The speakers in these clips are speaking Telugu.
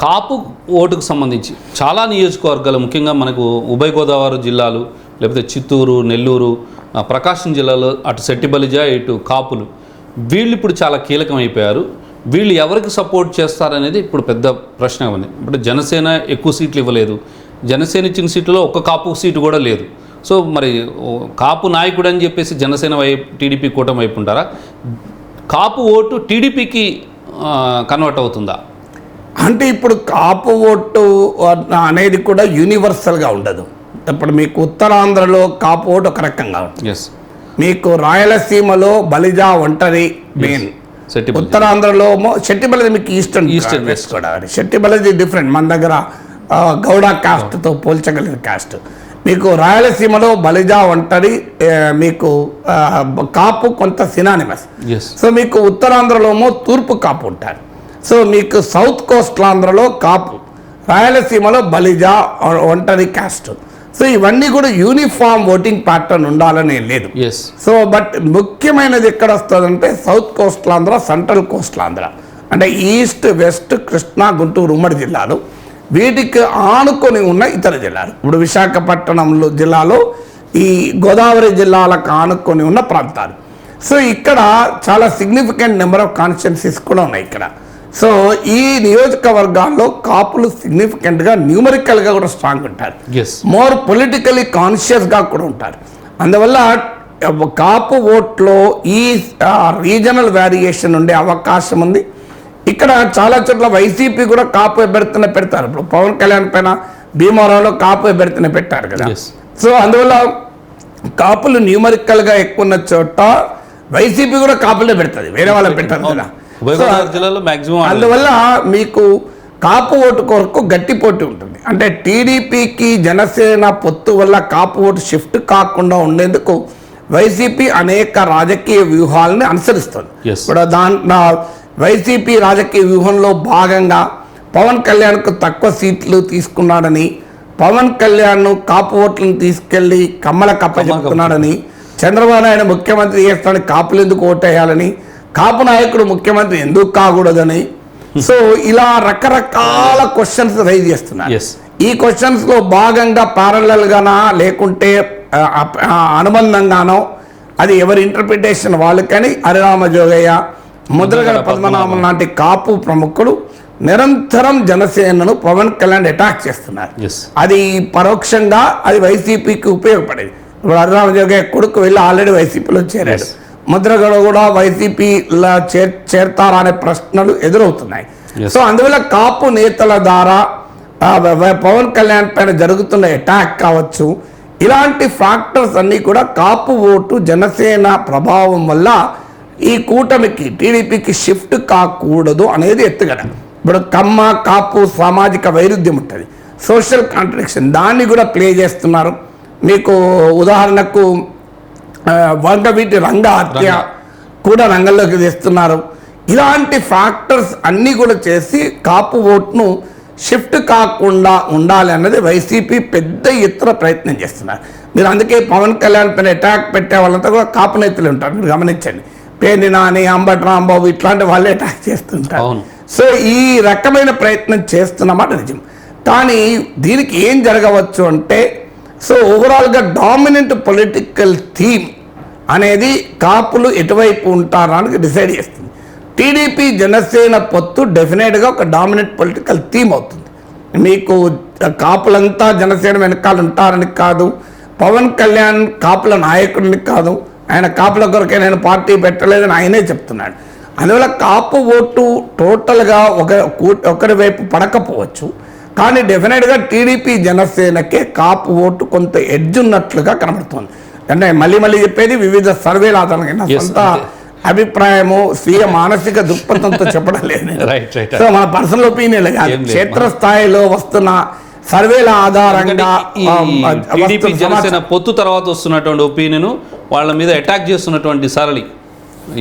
కాపు ఓటుకు సంబంధించి చాలా నియోజకవర్గాలు, ముఖ్యంగా మనకు ఉభయ గోదావరి జిల్లాలు, లేకపోతే చిత్తూరు, నెల్లూరు, ప్రకాశం జిల్లాలో అటు సెట్టిబలిజ, ఇటు కాపులు, వీళ్ళు ఇప్పుడు చాలా కీలకమైపోయారు. వీళ్ళు ఎవరికి సపోర్ట్ చేస్తారనేది ఇప్పుడు పెద్ద ప్రశ్న ఉంది. ఇప్పుడు జనసేన ఎక్కువ సీట్లు ఇవ్వలేదు, జనసేన ఇచ్చిన సీట్లలో ఒక్క కాపు సీటు కూడా లేదు. సో మరి కాపు నాయకుడు అని చెప్పేసి జనసేన వైపు, టీడీపీ కూటమి వైపు ఉంటారా? కాపు ఓటు టీడీపీకి కన్వర్ట్ అవుతుందా? అంటే ఇప్పుడు కాపు ఓటు అనేది కూడా యూనివర్సల్గా ఉండదు. ఇప్పుడు మీకు ఉత్తరాంధ్రలో కాపు ఓటు ఒక రకంగా ఉంటుంది, మీకు రాయలసీమలో బలిజా ఒంటరి మెయిన్, ఉత్తరాంధ్రలో శెట్టిబలది మీకు ఈస్టర్న్ వెస్ట్ గోదావరి. శెట్టిబలది డిఫరెంట్, మన దగ్గర గౌడ కాస్ట్తో పోల్చగలిగిన కాస్ట్. మీకు రాయలసీమలో బలిజా ఒంటరి, మీకు కాపు కొంత సినానిమస్. సో మీకు ఉత్తరాంధ్రలోమో తూర్పు కాపు ఉంటారు. సో మీకు సౌత్ కోస్టల్ ఆంధ్రలో కాపు, రాయలసీమలో బలిజా ఒంటరి కాస్ట్. సో ఇవన్నీ కూడా యూనిఫామ్ ఓటింగ్ ప్యాటర్న్ ఉండాలని లేదు. సో బట్ ముఖ్యమైనది ఎక్కడ వస్తుందంటే south coastal Andhra, central coastal Andhra, అంటే ఈస్ట్, వెస్ట్, కృష్ణా, గుంటూరు ఉమ్మడి జిల్లాలు, వీటికి ఆనుకొని ఉన్న ఇతర జిల్లాలు. ఇప్పుడు విశాఖపట్నంలో జిల్లాలో ఈ గోదావరి జిల్లాలకు ఆనుకొని ఉన్న ప్రాంతాలు. సో ఇక్కడ చాలా సిగ్నిఫికెంట్ నెంబర్ ఆఫ్ కాన్స్టిట్యున్సీస్ కూడా ఉన్నాయి ఇక్కడ. సో ఈ నియోజకవర్గాల్లో కాపులు సిగ్నిఫికెంట్గా న్యూమరికల్గా కూడా స్ట్రాంగ్ ఉంటారు, మోర్ పొలిటికలీ కాన్షియస్గా కూడా ఉంటారు. అందువల్ల కాపు ఓట్లో ఈ రీజనల్ వేరియేషన్ ఉండే అవకాశం ఉంది. ఇక్కడ చాలా చోట్ల వైసీపీ కూడా కాపు అభ్యర్థిని పెడతారు. ఇప్పుడు పవన్ కళ్యాణ్ పైన భీమవరంలో కాపు అభ్యర్థిని పెట్టారు కదా. సో అందువల్ల కాపులు న్యూమరికల్గా ఎక్కువ ఉన్న చోట వైసీపీ కూడా కాపులే పెడుతుంది, వేరే వాళ్ళకి పెట్టారు కదా. అందువల్ల మీకు కాపు ఓటు కొరకు గట్టి పోటీ ఉంటుంది. అంటే టీడీపీకి జనసేన పొత్తు వల్ల కాపు ఓటు షిఫ్ట్ కాకుండా ఉండేందుకు వైసీపీ అనేక రాజకీయ వ్యూహాలని అనుసరిస్తుంది. ఇప్పుడు దాంట్లో వైసీపీ రాజకీయ వ్యూహంలో భాగంగా పవన్ కళ్యాణ్కు తక్కువ సీట్లు తీసుకున్నాడని, పవన్ కళ్యాణ్ కాపు ఓట్లను తీసుకెళ్లి కమ్మలకు అప్పచెప్తున్నాడని, చంద్రబాబు నాయుడు ముఖ్యమంత్రి చేస్తాడని కాపులు ఎందుకు ఓటేయాలని, కాపు నాయకుడు ముఖ్యమంత్రి ఎందుకు కాకూడదని, సో ఇలా రకరకాల క్వశ్చన్స్ రైజ్ చేస్తున్నారు. ఈ క్వశ్చన్స్లో భాగంగా ప్యారలల్గానా లేకుంటే అనుబంధంగానో అది ఎవరి ఇంటర్ప్రిటేషన్ వాళ్ళకని హరిరామ జోగయ్య, ముద్రగడ పద్మనాభం లాంటి కాపు ప్రముఖులు నిరంతరం జనసేనను పవన్ కళ్యాణ్ అటాక్ చేస్తున్నారు. అది పరోక్షంగా అది వైసీపీకి ఉపయోగపడేది. ఇప్పుడు హరిరామ జోగయ్య కొడుకు వెళ్ళి ఆల్రెడీ వైసీపీలో చేరాడు, ముద్రగడ కూడా వైసీపీలో చేరతారా అనే ప్రశ్నలు ఎదురవుతున్నాయి. సో అందువల్ల కాపు నేతల ద్వారా పవన్ కళ్యాణ్ పైన జరుగుతున్న అటాక్ కావచ్చు, ఇలాంటి ఫ్యాక్టర్స్ అన్నీ కూడా కాపు ఓటు జనసేన ప్రభావం వల్ల ఈ కూటమికి టీడీపీకి షిఫ్ట్ కాకూడదు అనేది ఎత్తుగడ. ఇప్పుడు కమ్మ కాపు సామాజిక వైరుధ్యం ఉంటుంది, సోషల్ కాంట్రడిక్షన్, దాన్ని కూడా ప్లే చేస్తున్నారు. మీకు ఉదాహరణకు వంగవీటి రంగ హత్య కూడా రంగంలోకి తెస్తున్నారు. ఇలాంటి ఫ్యాక్టర్స్ అన్నీ కూడా చేసి కాపు ఓట్ను షిఫ్ట్ కాకుండా ఉండాలి అన్నది వైసీపీ పెద్ద ఎత్తున ప్రయత్నం చేస్తున్నారు. మీరు అందుకే పవన్ కళ్యాణ్ పైన అటాక్ పెట్టే వాళ్ళంతా కూడా కాపు నేతలు ఉంటారు, మీరు గమనించండి. పేర్ని నాని, అంబటి రాంబాబు ఇట్లాంటి వాళ్ళే అటాక్ చేస్తుంటారు. సో ఈ రకమైన ప్రయత్నం చేస్తున్నమాట నిజం. కానీ దీనికి ఏం జరగవచ్చు అంటే, సో ఓవరాల్గా డామినెంట్ పొలిటికల్ థీమ్ అనేది కాపులు ఎటువైపు ఉంటారని డిసైడ్ చేస్తుంది. టీడీపీ జనసేన పొత్తు డెఫినెట్గా ఒక డామినెంట్ పొలిటికల్ థీమ్ అవుతుంది. మీకు కాపులంతా జనసేన వెనకాల ఉంటారని కాదు, పవన్ కళ్యాణ్ కాపుల నాయకుడిని కాదు, ఆయన కాపుల కొరకే నేను పార్టీ పెట్టలేదని ఆయనే చెప్తున్నాడు. అందువల్ల కాపు ఓటు టోటల్గా ఒకరి వైపు పడకపోవచ్చు, కానీ డెఫినెట్గా టీడీపీ జనసేనకే కాపు ఓటు కొంత ఎడ్జ్ ఉన్నట్లుగా కనబడుతుంది. అంటే మళ్ళీ చెప్పేది వివిధ సర్వేల ఆధారంగా, సొంత అభిప్రాయము స్వీయ మానసిక దృక్పథంతో చెప్పడం లేదు. సో మన పర్సనల్ ఒపీనియన్ కాదు, క్షేత్రస్థాయిలో వస్తున్న సర్వేల ఆధారంగా జనసేన పొత్తు తర్వాత వస్తున్నటువంటి ఒపీనియన్ వాళ్ళ మీద అటాక్ చేస్తున్నటువంటి సరళి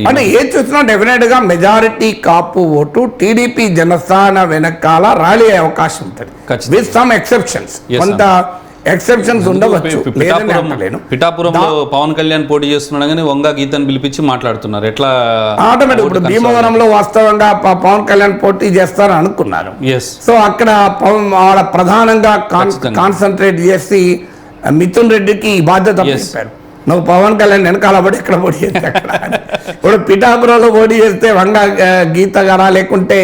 అంటే ఏది చూసినా డెఫినెట్గా మెజారిటీ కాపు ఓటు టీడీపీ జనసేన వెనకాల ర్యాలీ అయ్యే అవకాశం ఉంటుంది, విత్ సమ్ ఎక్సెప్షన్స్. కొంత ఎక్సెప్షన్స్ ఉండవచ్చు, లేదని అంటలేను. పిఠాపురంలో పవన్ కళ్యాణ్ పోటీ చేస్తున్నాడు కానీ వంగ గీతను పిలిపించి మాట్లాడుతున్నారు. ఎట్లా ఆటోమేటిక్ ఇప్పుడు భీమవరంలో వాస్తవంగా పవన్ కళ్యాణ్ పోటీ చేస్తారని అనుకున్నారు. సో అక్కడ వాళ్ళ ప్రధానంగా కాన్సన్ట్రేట్ చేసి మిథున్ రెడ్డికి ఈ బాధ్యత చెప్పారు. నువ్వు పవన్ కళ్యాణ్ వెనకాల పడి ఎక్కడ పోటీ చేస్తే అక్కడ. ఇప్పుడు పిఠాపురంలో పోటీ చేస్తే వంగ గీత గారా, లేకుంటే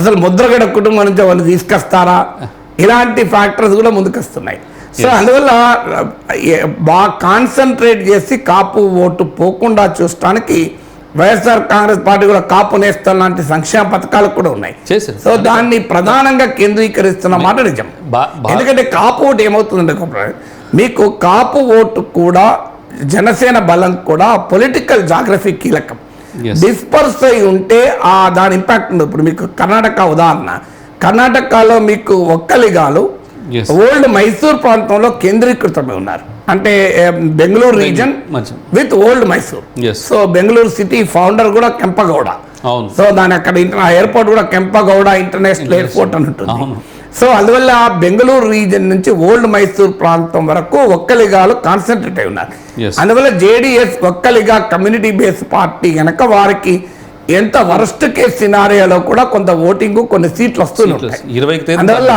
అసలు ముద్రగడ కుటుంబం నుంచి వాళ్ళు తీసుకొస్తారా, ఇలాంటి ఫ్యాక్టర్స్ కూడా ముందుకొస్తున్నాయి. సో అందువల్ల బాగా కాన్సన్ట్రేట్ చేసి కాపు ఓటు పోకుండా చూడటానికి వైఎస్ఆర్ కాంగ్రెస్ పార్టీ కూడా కాపు నేస్తం లాంటి సంక్షేమ పథకాలు కూడా ఉన్నాయి. సో దాన్ని ప్రధానంగా కేంద్రీకరిస్తున్న మాట నిజం. ఎందుకంటే కాపు ఓటు ఏమవుతుందంటే మీకు కాపు ఓటు కూడా జనసేన బలం కూడా పొలిటికల్ జాగ్రఫీ కీలకం. డిస్పర్స్ అయి ఉంటే దాని ఇంపాక్ట్ ఉంది. ఇప్పుడు మీకు కర్ణాటక ఉదాహరణ, కర్ణాటకలో మీకు ఒక్కలిగాలు ఓల్డ్ మైసూర్ ప్రాంతంలో కేంద్రీకృతమై ఉన్నారు. అంటే Bengaluru reason with old Mysore. So Bengaluru city founder కూడా కెంపగౌడ. సో దాని అక్కడ ఎయిర్పోర్ట్ కూడా కెంపగౌడ ఇంటర్నేషనల్ ఎయిర్పోర్ట్ అని ఉంటుంది. సో అందువల్ల బెంగళూరు రీజన్ నుంచి ఓల్డ్ మైసూర్ ప్రాంతం వరకు ఒక్కలిగాలు కాన్సన్ట్రేట్ అయి ఉన్నారు. అందువల్ల JDS Vokkaliga community based party కనుక వారికి ఎంత వరస్ట్ కేస్ సినారియోలో కూడా కొంత ఓటింగ్ కొన్ని సీట్లు వస్తున్నాయి. అందువల్ల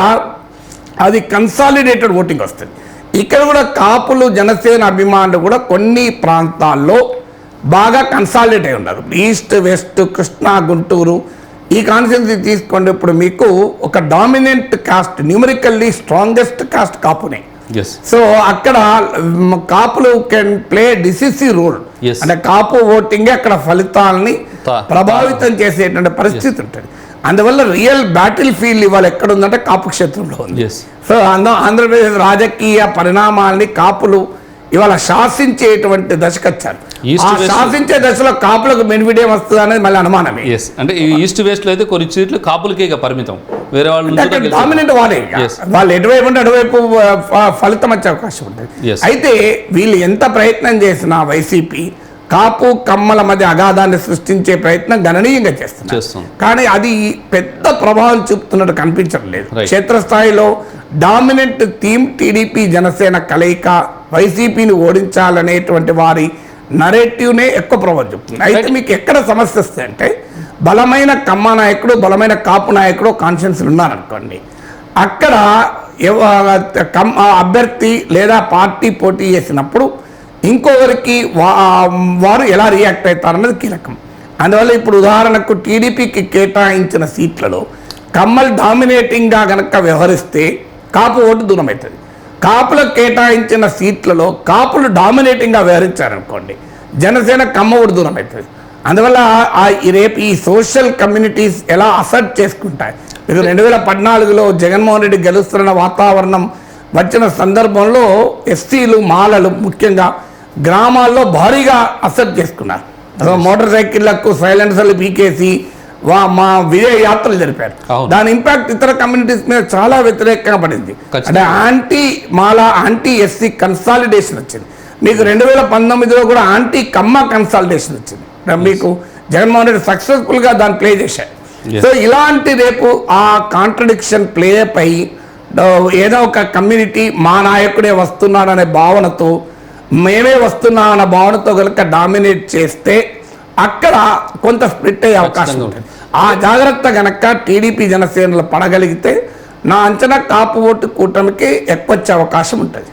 అది కన్సాలిడేటెడ్ ఓటింగ్ వస్తుంది. ఇక్కడ కూడా కాపులు జనసేన అభిమానులు కూడా కొన్ని ప్రాంతాల్లో బాగా కన్సాలిడేట్ అయి ఉన్నారు. ఈస్ట్ వెస్ట్ కృష్ణా గుంటూరు ఈ కాన్స్టిట్యున్సీ తీసుకోండి. ఇప్పుడు మీకు ఒక dominant caste, numerically strongest caste కాపునే. సో అక్కడ కాపులు కెన్ ప్లే డిసిసివ్ రోల్. అంటే కాపు ఓటింగ్ అక్కడ ఫలితాలని ప్రభావితం చేసేటువంటి పరిస్థితి ఉంటుంది. అందువల్ల రియల్ బ్యాటిల్ ఫీల్డ్ ఇవాళ ఎక్కడ ఉందంటే కాపు క్షేత్రంలో ఉంది. సో ఆంధ్రప్రదేశ్ రాజకీయ పరిణామాలని కాపులు ఇవాళ శాసించేటువంటి దశకు వచ్చారు. శాసించే దశలో కాపులకు బెనిఫిట్ వస్తుంది అనేది మళ్ళీ అనుమానమే. అంటే ఈస్ట్ వెస్ట్ లో అయితే కొన్ని సీట్లు కాపులకే పరిమితం, వేరే వాళ్ళు డామినెంట్ వాళ్ళు ఎటువైపు ఉంటే అటువైపు ఫలితం వచ్చే అవకాశం ఉంటుంది. అయితే వీళ్ళు ఎంత ప్రయత్నం చేసినా వైసీపీ కాపు కమ్మల మధ్య అగాధాన్ని సృష్టించే ప్రయత్నం గణనీయంగా చేస్తున్నారు. కానీ అది పెద్ద ప్రభావం చూపుతున్నట్టు కనిపించడం లేదు. క్షేత్రస్థాయిలో డామినెంట్ థీమ్ టీడీపీ జనసేన కలయిక వైసీపీని ఓడించాలనేటువంటి వారి నరేటివ్నే ఎక్కువ ప్రభావం చూపుతుంది. అయితే మీకు ఎక్కడ సమస్య వస్తుంది అంటే బలమైన కమ్మ నాయకుడు, బలమైన కాపు నాయకుడు కాన్షియన్స్లు ఉన్నారనుకోండి, అక్కడ అభ్యర్థి లేదా పార్టీ పోటీ చేసినప్పుడు ఇంకొకరికి వారు ఎలా రియాక్ట్ అవుతారన్నది కీలకం. అందువల్ల ఇప్పుడు ఉదాహరణకు టీడీపీకి కేటాయించిన సీట్లలో కమ్మల్ డామినేటింగ్గా గనక వ్యవహరిస్తే కాపు ఓటు దూరం అవుతుంది. కాపులకు కేటాయించిన సీట్లలో కాపులు డామినేటింగ్గా వ్యవహరించారనుకోండి, జనసేన కమ్మ ఓటు దూరం అవుతుంది. అందువల్ల రేపు ఈ సోషల్ కమ్యూనిటీస్ ఎలా అసర్ట్ చేసుకుంటాయి. మీరు 2014లో జగన్మోహన్ రెడ్డి గెలుస్తున్న వాతావరణం వచ్చిన సందర్భంలో ఎస్సీలు మాలలు ముఖ్యంగా గ్రామాల్లో భారీగా అసర్ట్ చేసుకున్నారు. మోటార్ సైకిళ్లకు సైలెన్సర్లు పీకేసి మా విజయ యాత్రలు జరిపారు. దాని ఇంపాక్ట్ ఇతర కమ్యూనిటీస్ మీద చాలా వ్యతిరేకంగా పడింది. అంటే యాంటీ మాల యాంటీ ఎస్సీ కన్సాలిడేషన్ వచ్చింది. మీకు 2019లో కూడా యాంటీ కమ్మ కన్సాలిడేషన్ వచ్చింది. మీకు జగన్మోహన్ రెడ్డి సక్సెస్ఫుల్గా దాన్ని ప్లే చేశారు. సో ఇలాంటి రేపు ఆ కాంట్రడిక్షన్ ప్లే పై ఏదో ఒక కమ్యూనిటీ మా నాయకుడే వస్తున్నాడనే భావనతో, మేమే వస్తున్నామన్న భావనతో కనుక డామినేట్ చేస్తే అక్కడ కొంత స్ప్లిట్ అయ్యే అవకాశం ఉంటుంది. ఆ జాగ్రత్త గనక టీడీపీ జనసేనలు పడగలిగితే నా అంచనా కాపు ఓటు కూటమికి ఎక్కువ వచ్చే అవకాశం ఉంటుంది.